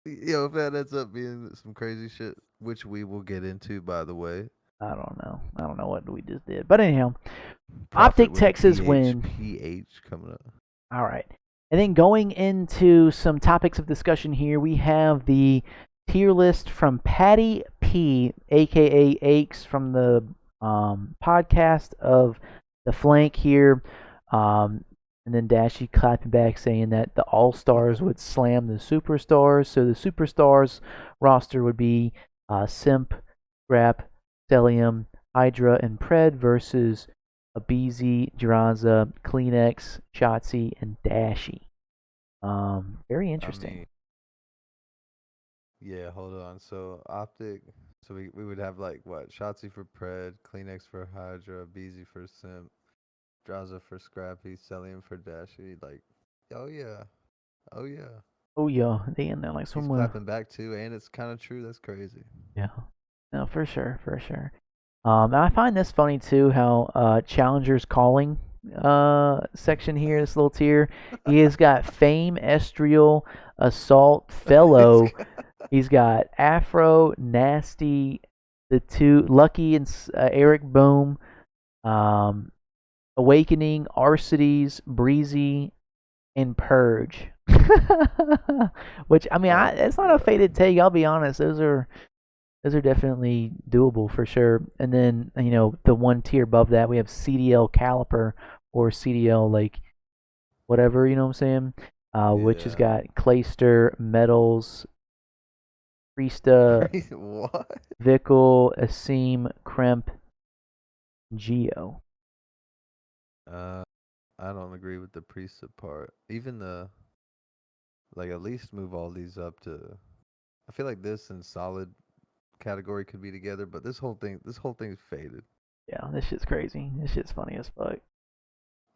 Yo, if that ends up being some crazy shit, which we will get into, by the way. I don't know. I don't know what we just did. But anyhow, Profit Optic Texas PH, win. PH coming up. All right. And then going into some topics of discussion here, we have the tier list from Patty P, a.k.a. Aches, from the podcast of The Flank here. And then Dashy clapping back saying that the All-Stars would slam the Superstars. So the Superstars roster would be Simp, Scrap, Stellium, Hydra, and Pred versus Abizi, Dranza, Kleenex, Shotzi, and Dashy. Very interesting. Yeah, hold on. So Optic, so we would have like what? Shotzi for Pred, Kleenex for Hydra, Abizi for Simp, Dranza for Scrappy, Stellium for Dashy. Like, oh yeah. Oh yeah, they in there like He's somewhere. clapping back too, and it's kind of true. That's crazy. Yeah. No, for sure. And I find this funny too, how Challenger's calling section here, this little tier, he has got Fame, Estriel, Assault, Fellow. He's got Afro, Nasty, the two Lucky and Eric Boom, Awakening, Arcides, Breezy, and Purge. Which I mean, it's not a faded take. I'll be honest; those are definitely doable for sure. And then the one tier above that, we have CDL Caliper or CDL like whatever, you know what I'm saying? Which has got Clayster, Metals, Priesta, What? Vickle, Asim, Kremp, Geo. I don't agree with the Priesta part. Even at least move all these up to. I feel like this and Solid category could be together, but this whole thing's faded. Yeah, this shit's crazy. This shit's funny as fuck.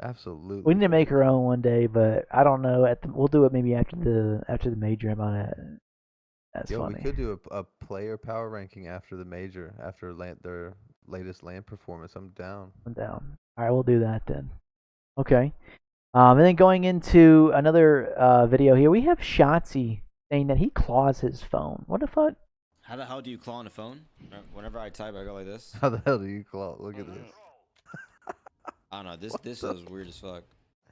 Absolutely. We need to make our own one day, but I don't know. We'll do it maybe after the major. I'm on it. That's funny. We could do a player power ranking after the major, after their latest LAN performance. I'm down. I'm down. All right, we'll do that then. Okay. And then going into another video here, we have Shotzi saying that he claws his phone. What the fuck? How the hell do you claw on a phone? Whenever I type, I go like this. How the hell do you claw? Look at this. I don't know. This is weird as fuck.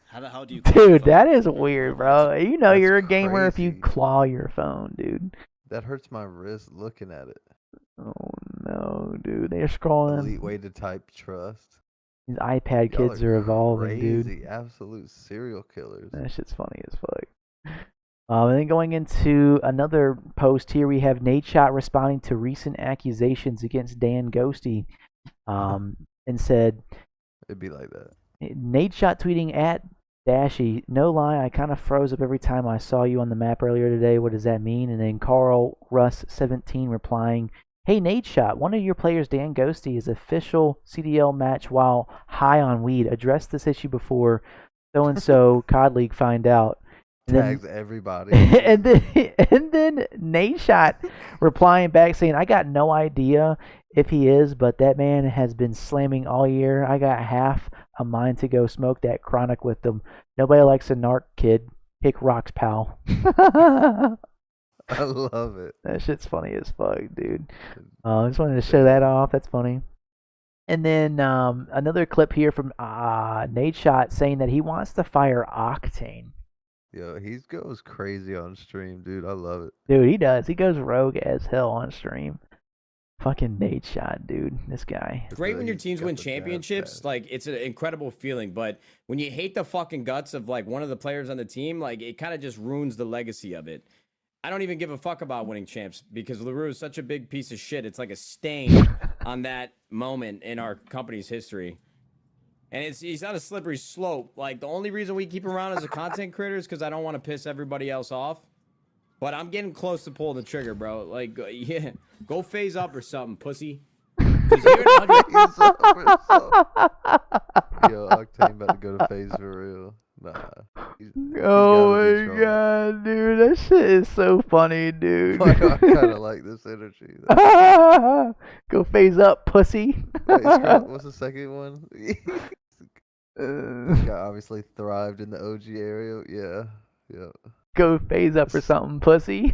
How the hell do you claw on a Dude, phone? that is weird, bro. You know That's you're a gamer if you crazy. claw your phone, dude. That hurts my wrist looking at it. Oh no, dude. They're scrolling. Elite way to type trust. These iPad Y'all kids are evolving, dude. crazy, absolute serial killers. That shit's funny as fuck. And then going into another post here, we have Nate Shot responding to recent accusations against Dan Ghosty, and said, It'd be like that. Nate Shot tweeting at Dashy, no lie, I kind of froze up every time I saw you on the map earlier today. What does that mean? And then Carl Russ 17 replying, hey Nate Shot, one of your players, Dan Ghosty, is official CDL match while high on weed. Addressed this issue before so and so COD League find out. And Tags everybody. and then Nate Shot replying back saying, I got no idea if he is, but that man has been slamming all year. I got half a mind to go smoke that chronic with them. Nobody likes a narc kid. Kick rocks, pal. I love it. That shit's funny as fuck, dude. I just wanted to show that off. That's funny. And then another clip here from Nate Shot saying that he wants to fire Octane. Yo, he goes crazy on stream, dude. I love it. Dude, he does. He goes rogue as hell on stream. Fucking Nate Shot, dude. This guy. Great when your He's teams got win the dab championships. tag. Like, it's an incredible feeling. But when you hate the fucking guts of, like, one of the players on the team, like, it kind of just ruins the legacy of it. I don't even give a fuck about winning champs because LaRue is such a big piece of shit. It's like a stain on that moment in our company's history. And he's on a slippery slope. Like, the only reason we keep him around as a content creator is because I don't want to piss everybody else off. But I'm getting close to pulling the trigger, bro. Like, yeah, go phase up or something, pussy. 'Cause you're Yo, Octane about to go to phase for real. Nah. Oh my god, dude. That shit is so funny, dude. I kind of like this energy. Go phase up, pussy. Wait, what's the second one? Guy obviously thrived in the OG area. Yeah. Yeah. Go phase up or something, pussy.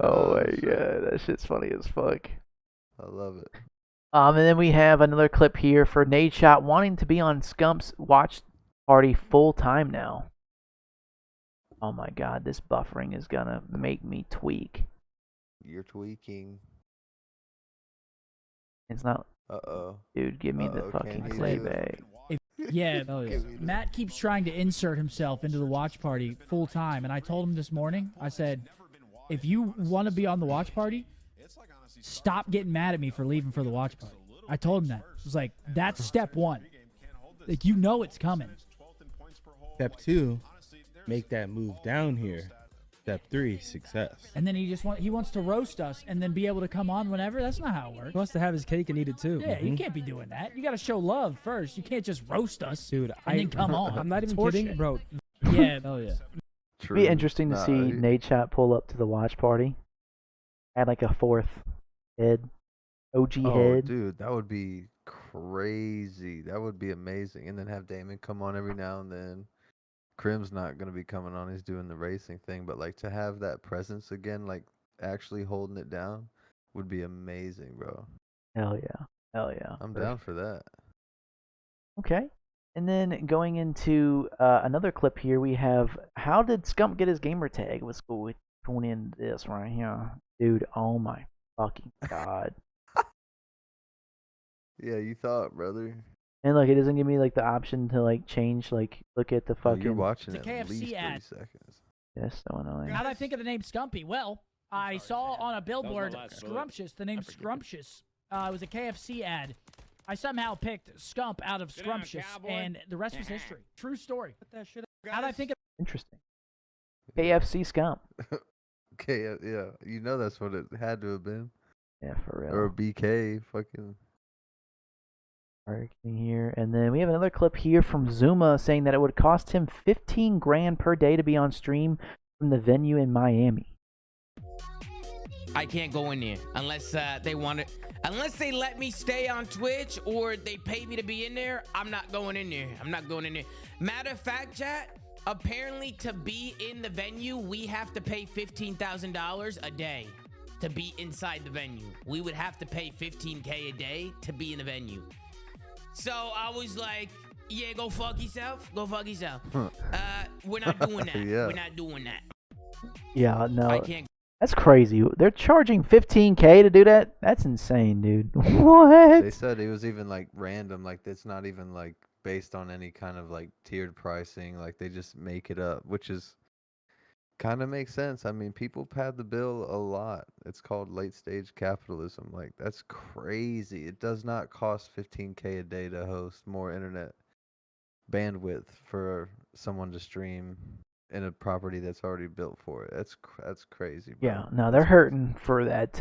Oh my god, that shit's funny as fuck. I love it. And then we have another clip here for Nate Shot wanting to be on Scump's watch party full time now. Oh my god, this buffering is gonna make me tweak. You're tweaking. It's not. Uh-oh. Dude, give me the Can fucking he do playback. Yeah, Matt keeps trying to insert himself into the watch party full time, and I told him this morning, I said, if you want to be on the watch party, stop getting mad at me for leaving for the watch party. I told him that. I was like, that's step one. Like, you know it's coming. Step 2, make that move down here. Step 3, success. And then he wants to roast us and then be able to come on whenever. That's not how it works. He wants to have his cake and eat it too. Yeah, you can't be doing that. You got to show love first. You can't just roast us, Dude, and then come on. I'm not It's even kidding, horseshit. bro. Yeah, Hell yeah. True. It'd be interesting to Nah, see he- Nate Shot pull up to the watch party. Add like a fourth head. OG Oh, head. dude, that would be crazy. That would be amazing. And then have Damon come on every now and then. Crim's not going to be coming on. He's doing the racing thing. But, like, to have that presence again, like, actually holding it down would be amazing, bro. Hell yeah. Hell yeah. I'm down for that. Okay. And then going into another clip here, we have how did Scump get his gamer tag? Let's go with going into this right here. Dude, oh my fucking god. Yeah, you thought, brother. And look, it doesn't give me like the option to like change, like look at the Oh, fucking. you're watching It's a at KFC least 30 ad. seconds. Yes, so annoying. How'd I think of the name Scumpy? Well, I saw on a billboard last bullet. Scrumptious, the name I forget. Scrumptious. It was a KFC ad. I somehow picked Scump out of Sit down, Scrumptious, cowboy. and the rest was history. True story. How'd I think of Interesting. KFC Scump. Okay, yeah. You know that's what it had to have been. Yeah, for real. Or BK, fucking. Working here, and then we have another clip here from Zuma saying that it would cost him 15 grand per day to be on stream from the venue in Miami. I can't go in there unless they want it. Unless they let me stay on Twitch or they pay me to be in there, I'm not going in there. I'm not going in there. Matter of fact, chat, apparently to be in the venue, we have to pay $15,000 a day to be inside the venue. We would have to pay $15K a day to be in the venue. So I was like, yeah, go fuck yourself. Go fuck yourself. We're not doing that. Yeah. We're not doing that. Yeah, no. I can't. That's crazy. They're charging $15K to do that? That's insane, dude. What? They said it was even like random, like it's not even like based on any kind of like tiered pricing. Like they just make it up, which is kind of makes sense. I mean, people pad the bill a lot. It's called late stage capitalism. Like that's crazy. It does not cost $15K a day to host more internet bandwidth for someone to stream in a property that's already built for it. That's crazy, bro. Yeah, no, they're hurting for that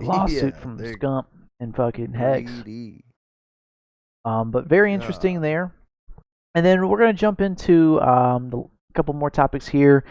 lawsuit Yeah, from they're Scump and fucking Hex. greedy. But very interesting there. And then we're gonna jump into the couple more topics here.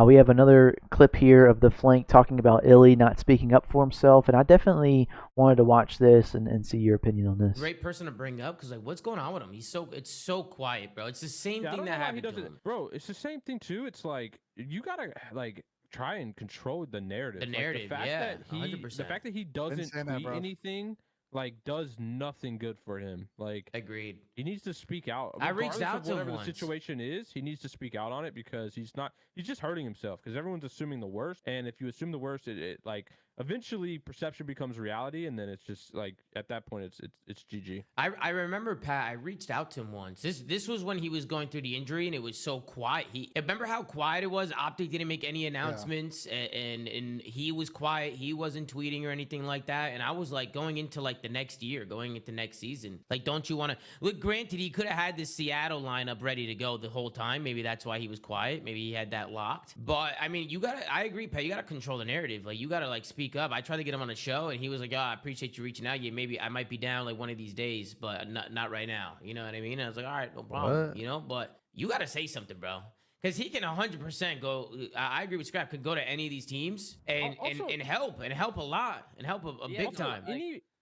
We have another clip here of the flank talking about Illy not speaking up for himself, and I definitely wanted to watch this and see your opinion on this. Great person to bring up because like, what's going on with him? It's so quiet, bro. It's the same thing that happened to him. Bro, it's the same thing too. It's like you gotta like try and control the narrative. The narrative, like, the fact yeah, that he, 100%. the fact that he doesn't tweet anything like does nothing good for him. Like, agreed. He needs to speak out. I reached out to him whatever once. the situation is. He needs to speak out on it because he's just hurting himself because everyone's assuming the worst. And if you assume the worst, it like eventually perception becomes reality, and then it's just like at that point it's GG. I remember, Pat, I reached out to him once. This was when he was going through the injury and it was so quiet. Remember how quiet it was? Optic didn't make any announcements, and he was quiet. He wasn't tweeting or anything like that. And I was like, going into like the next year, going into next season, like, don't you want to look? Granted, he could have had this Seattle lineup ready to go the whole time. Maybe that's why he was quiet. Maybe he had that locked. But I mean, I agree, Pat. You gotta control the narrative. Like, you gotta like speak up. I tried to get him on the show, and he was like, "Oh, I appreciate you reaching out. Yeah, maybe I might be down like one of these days, but not right now." You know what I mean? And I was like, "All right, no problem." What? You know, but you gotta say something, bro. Because he can 100% go. I agree with Scrap. Could go to any of these teams and help a lot and help a big time.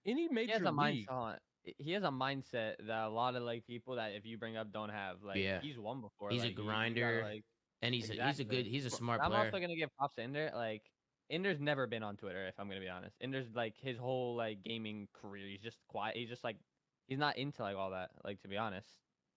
Any major He has a league. He has a mindset that a lot of like people that if you bring up don't have. Like, he's won before. He's like, a grinder, and he's a smart I'm player. also gonna give props to Inder. Like, Inder's never been on Twitter, if I'm gonna be honest. Inder's like his whole like gaming career. He's just quiet. He's just like he's not into like all that. Like, to be honest,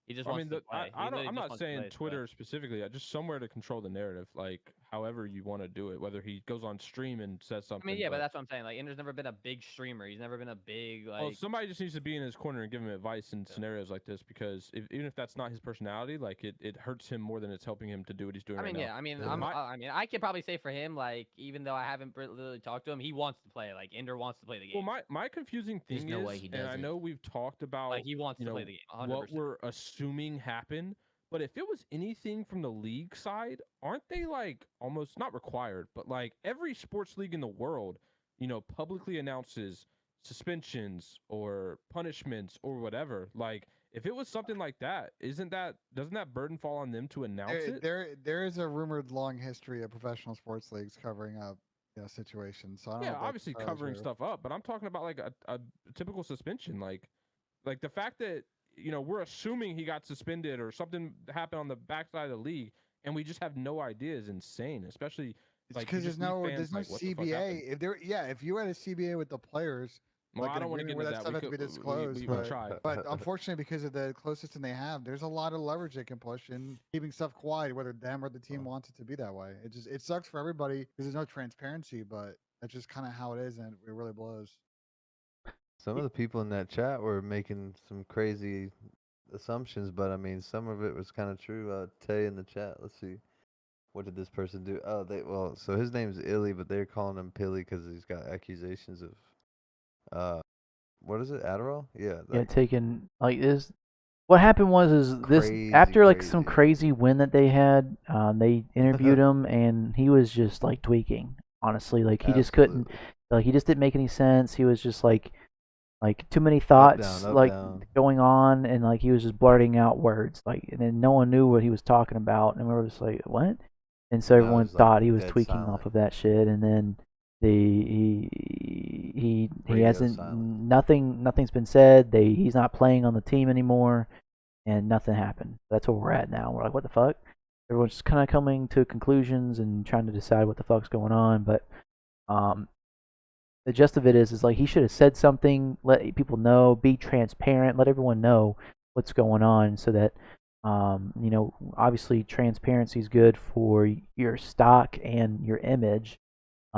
he just wants to play. I'm not saying Twitter specifically. Just somewhere to control the narrative, like however you want to do it. Whether he goes on stream and says something. I mean, yeah, but that's what I'm saying. Like, Inder's never been a big streamer. He's never been a big like. Well, somebody just needs to be in his corner and give him advice in scenarios like this because even if that's not his personality, like it hurts him more than it's helping him to do what he's doing. I mean, right yeah. now. I mean, I could probably say for him, like, even though I haven't really talked to him, he wants to play. Like, Inder wants to play the game. Well, my confusing thing There's no way he and I doesn't. know we've talked about Like, he wants to play the game. 100%. what we're assuming happened. But if it was anything from the league side, aren't they like almost not required, but like every sports league in the world, publicly announces suspensions or punishments or whatever. Like if it was something like that, doesn't that burden fall on them to announce it? There is a rumored long history of professional sports leagues covering up situations. So I don't know if obviously covering stuff up, but I'm talking about like a typical suspension, like the fact that we're assuming he got suspended or something happened on the backside of the league, and we just have no idea is insane. Especially because there's no CBA. If you had a CBA with the players, well, I don't want to get into that. Stuff has to be disclosed. But unfortunately, because of the close system they have, there's a lot of leverage they can push in keeping stuff quiet, whether them or the team wants it to be that way. It sucks for everybody because there's no transparency, but that's just kind of how it is, and it really blows. Some of the people in that chat were making some crazy assumptions, but I mean, some of it was kind of true. Tay in the chat. Let's see. What did this person do? Oh, so his name's Illy, but they're calling him Pilly because he's got accusations of, what is it? Adderall? Yeah. Taking like this. What happened was after like some crazy win that they had, they interviewed him and he was just like tweaking. Honestly, like he just couldn't, like he just didn't make any sense. He was just like too many thoughts going on, and like he was just blurting out words, like, and then no one knew what he was talking about, and we were just like, what? And so everyone thought he was tweaking off of that shit, and then he Radio hasn't silent. nothing's been said. He's not playing on the team anymore, and nothing happened. That's where we're at now. We're like, what the fuck? Everyone's just kind of coming to conclusions and trying to decide what the fuck's going on. But um, the gist of it is like he should have said something, let people know, be transparent, let everyone know what's going on, so that obviously transparency is good for your stock and your image,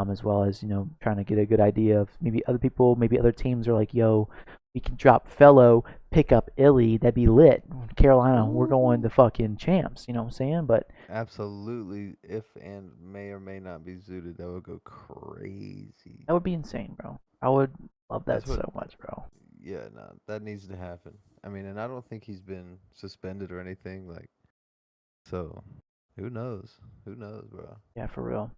as well as trying to get a good idea of maybe other people, maybe other teams are like, yo, we can drop Fellow, pick up Illy, that'd be lit. Carolina, we're going to fucking champs. You know what I'm saying? But Absolutely, if and may or may not be zooted, that would go crazy. that would be insane, bro. I would love that That's what. so much, bro. Yeah, no, that needs to happen. I mean, and I don't think he's been suspended or anything. Like, so who knows? Who knows, bro? Yeah, for real.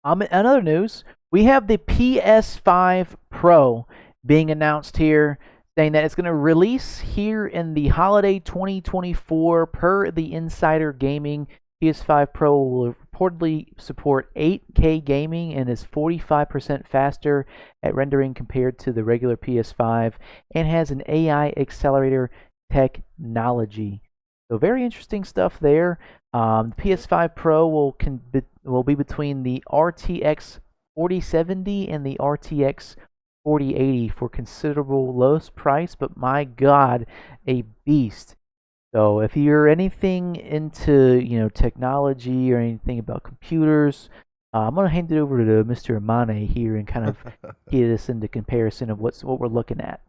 In other news, we have the PS5 Pro being announced here, saying that it's going to release here in the holiday 2024 per the Insider Gaming. PS5 Pro will reportedly support 8K gaming and is 45% faster at rendering compared to the regular PS5 and has an AI accelerator technology. So very interesting stuff there. The PS5 Pro will be between the RTX 4070 and the RTX 4080 for considerable lowest price, but my God, a beast. So if you're anything into technology or anything about computers, I'm gonna hand it over to Mr. Amane here and kind of get us into comparison of what we're looking at.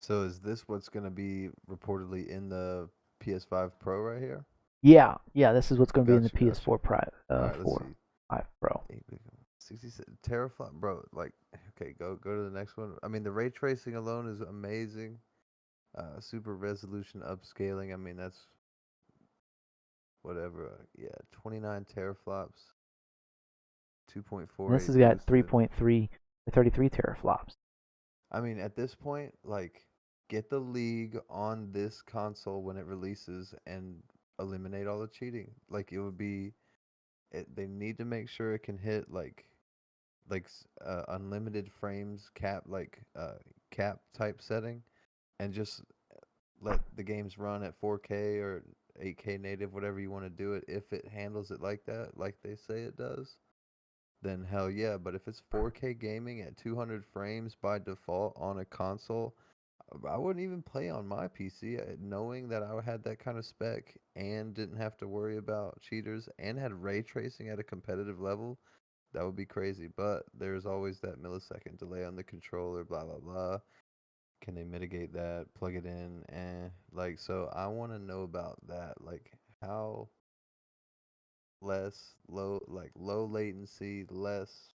So is this what's gonna be reportedly in the PS5 Pro right here? Yeah, this is what's going to be in the Gotcha. PS4 Pro, All right, let's 4, see. 5 Pro. 66 teraflop, bro. Like, okay, go to the next one. I mean, the ray tracing alone is amazing. Super resolution upscaling. I mean, that's whatever. Yeah, 29 teraflops, 2.48 This has got boosted. 3.3 to 33 teraflops. I mean, at this point, like, get the league on this console when it releases and eliminate all the cheating. Like, it would be, they need to make sure it can hit like unlimited frames cap, cap type setting, and just let the games run at 4K or 8K native, whatever you want to do it. If it handles it like that, like they say it does, then hell yeah. But if it's 4K gaming at 200 frames by default on a console, I wouldn't even play on my PC, knowing that I had that kind of spec and didn't have to worry about cheaters and had ray tracing at a competitive level. That would be crazy. But there's always that millisecond delay on the controller, blah, blah, blah. Can they mitigate that? Plug it in, and like, so I want to know about that. Like, how low latency, less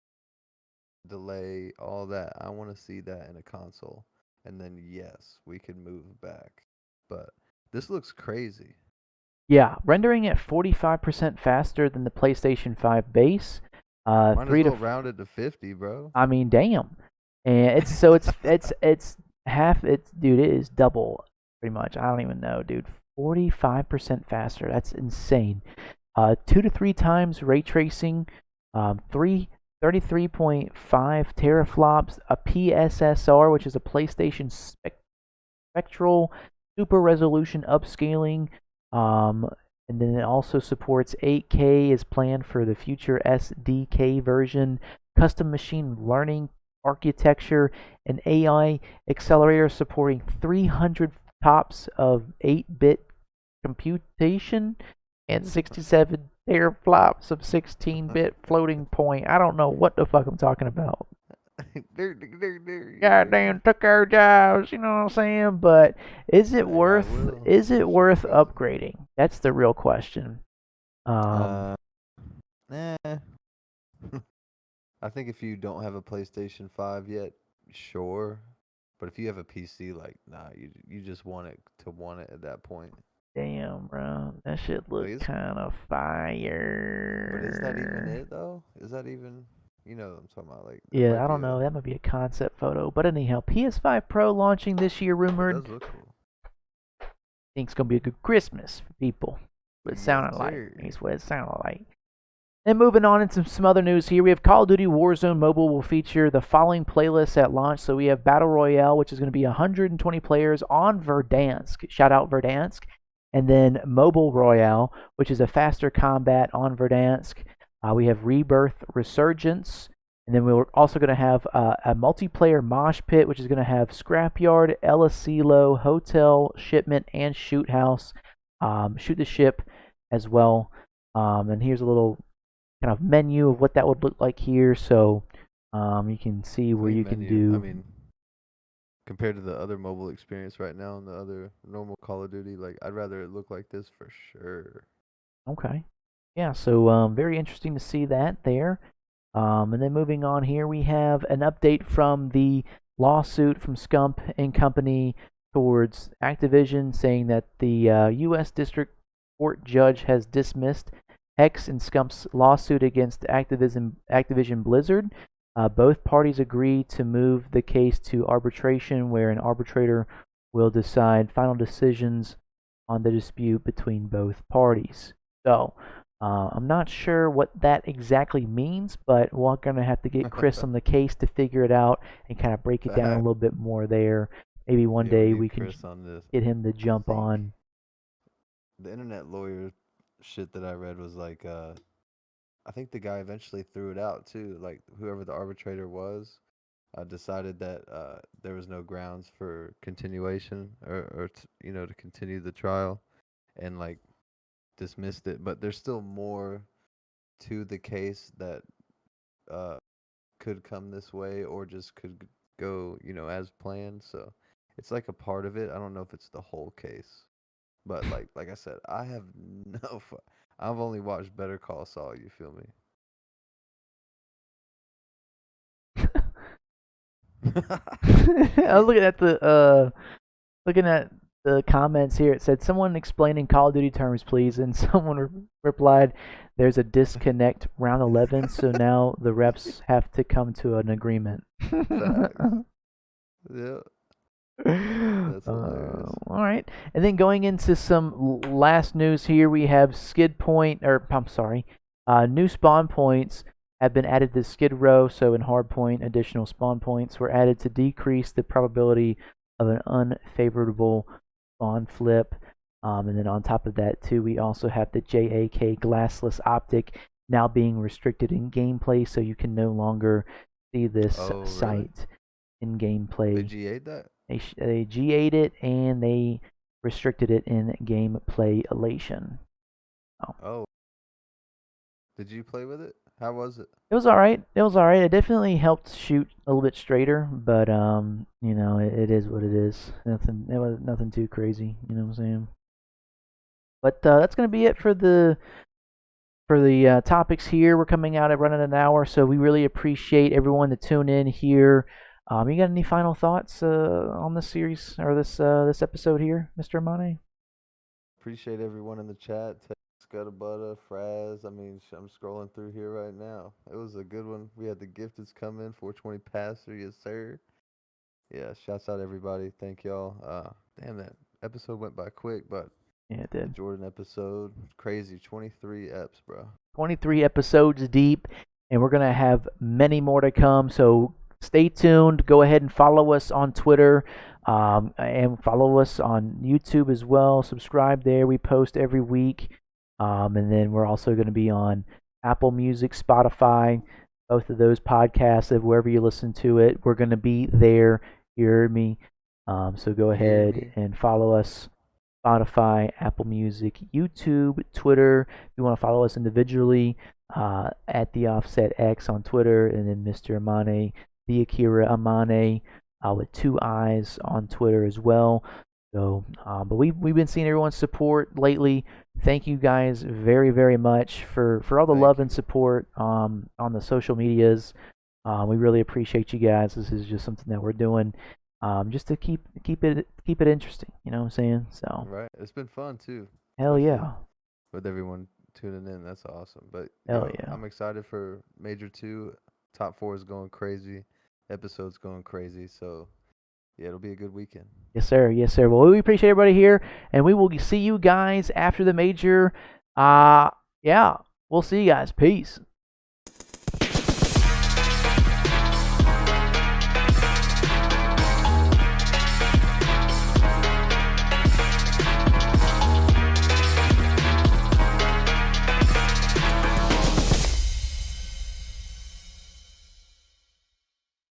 delay, all that. I want to see that in a console. And then, yes, we can move back. But this looks crazy. Yeah, rendering at 45% faster than the PlayStation 5 base. Might Three as well to round it to 50, bro. I mean, damn. And it's half. Dude, it is double pretty much. I don't even know, dude. 45% faster. That's insane. 2 to 3 times ray tracing. 33.5 teraflops. A PSSR, which is a PlayStation spectral super resolution upscaling. And then it also supports 8K is planned for the future SDK version, custom machine learning architecture, and AI accelerator supporting 300 tops of 8-bit computation and 67 teraflops of 16-bit floating point. I don't know what the fuck I'm talking about. Goddamn took our jobs, you know what I'm saying? But is it worth upgrading? That's the real question. Nah. I think if you don't have a PlayStation 5 yet, sure. But if you have a PC, like, nah, you just want it at that point. Damn, bro, that shit looks kind of fire. But is that even it though? Is that even, what I'm talking about? Like, yeah, I don't know. That might be a concept photo. But anyhow, PS5 Pro launching this year, rumored. It does look cool. I think it's gonna be a good Christmas for people. What it sounded like. sir. That's what it sounded like. And moving on into some other news here, we have Call of Duty Warzone Mobile will feature the following playlists at launch. So we have Battle Royale, which is going to be 120 players on Verdansk. Shout out Verdansk. And then Mobile Royale, which is a faster combat on Verdansk. We have Rebirth Resurgence. And then we're also going to have a multiplayer mosh pit, which is going to have Scrapyard, El Asilo, Hotel, Shipment, and Shoot House. Shoot the Ship as well. And here's a little kind of menu of what that would look like here. So you can see where Clean you can menu. do. I mean, compared to the other mobile experience right now and the other normal Call of Duty, like I'd rather it look like this for sure. Okay. Yeah, so very interesting to see that there. And then moving on here, we have an update from the lawsuit from Scump and Company towards Activision, saying that the U.S. District Court judge has dismissed Hex and Scump's lawsuit against Activision Blizzard. Both parties agreed to move the case to arbitration, where an arbitrator will decide final decisions on the dispute between both parties. So, I'm not sure what that exactly means, but we're going to have to get Chris on the case to figure it out and kind of break it down a little bit more there. Maybe one day we can get him to jump on. The internet lawyer shit that I read was like, I think the guy eventually threw it out too. Like whoever the arbitrator was, decided that there was no grounds for continuation or to continue the trial, and like dismissed it. But there's still more to the case that could come this way or just could go as planned. So it's like a part of it. I don't know if it's the whole case, but like I said, I have I've only watched Better Call Saul. You feel me? I was looking at the comments here. It said, "Someone explaining Call of Duty terms, please." And someone replied, "There's a disconnect round 11, so now the reps have to come to an agreement." Yeah. That's hilarious. All right, and then going into some last news here, we have new spawn points have been added to Skid Row. So in Hardpoint, additional spawn points were added to decrease the probability of an unfavorable spawn flip. And then on top of that too, we also have the JAK glassless optic now being restricted in gameplay, so you can no longer see this sight in gameplay. They GA'd that? They GA'd it and they restricted it in gameplay elation. Oh. Did you play with it? How was it? It was alright. It definitely helped shoot a little bit straighter, but it is what it is. It was nothing too crazy, you know what I'm saying? But that's gonna be it for the topics here. We're coming out at running an hour, so we really appreciate everyone to tune in here. You got any final thoughts on this series or this episode here, Mr. Amane? Appreciate everyone in the chat. Scudabutta, Fraz. I mean, I'm scrolling through here right now. It was a good one. We had the gifteds come in, 420 passer, yes sir. Yeah, shouts out everybody. Thank y'all. Damn, that episode went by quick, but yeah, it did. The Jordan episode, crazy. 23 eps, bro. 23 episodes deep, and we're gonna have many more to come. So stay tuned. Go ahead and follow us on Twitter, and follow us on YouTube as well. Subscribe there. We post every week. And then we're also going to be on Apple Music, Spotify, both of those podcasts, wherever you listen to it. We're going to be there. You heard me. So go ahead and follow us. Spotify, Apple Music, YouTube, Twitter. If you want to follow us individually, at TheOffset X on Twitter, and then Mr. Amane, AKIIRA AMANE, with 2 eyes on Twitter as well. So, but we've been seeing everyone's support lately. Thank you guys very, very much for all the love and support on the social medias. We really appreciate you guys. This is just something that we're doing just to keep it interesting. You know what I'm saying? So right, it's been fun too. Hell yeah! With everyone tuning in, that's awesome. But hell yeah, I'm excited for Major 2. Top 4 is going crazy. Episode's going crazy. So. Yeah, it'll be a good weekend. Yes, sir. Yes, sir. Well, we appreciate everybody here, and we will see you guys after the major. Yeah, We'll see you guys. Peace.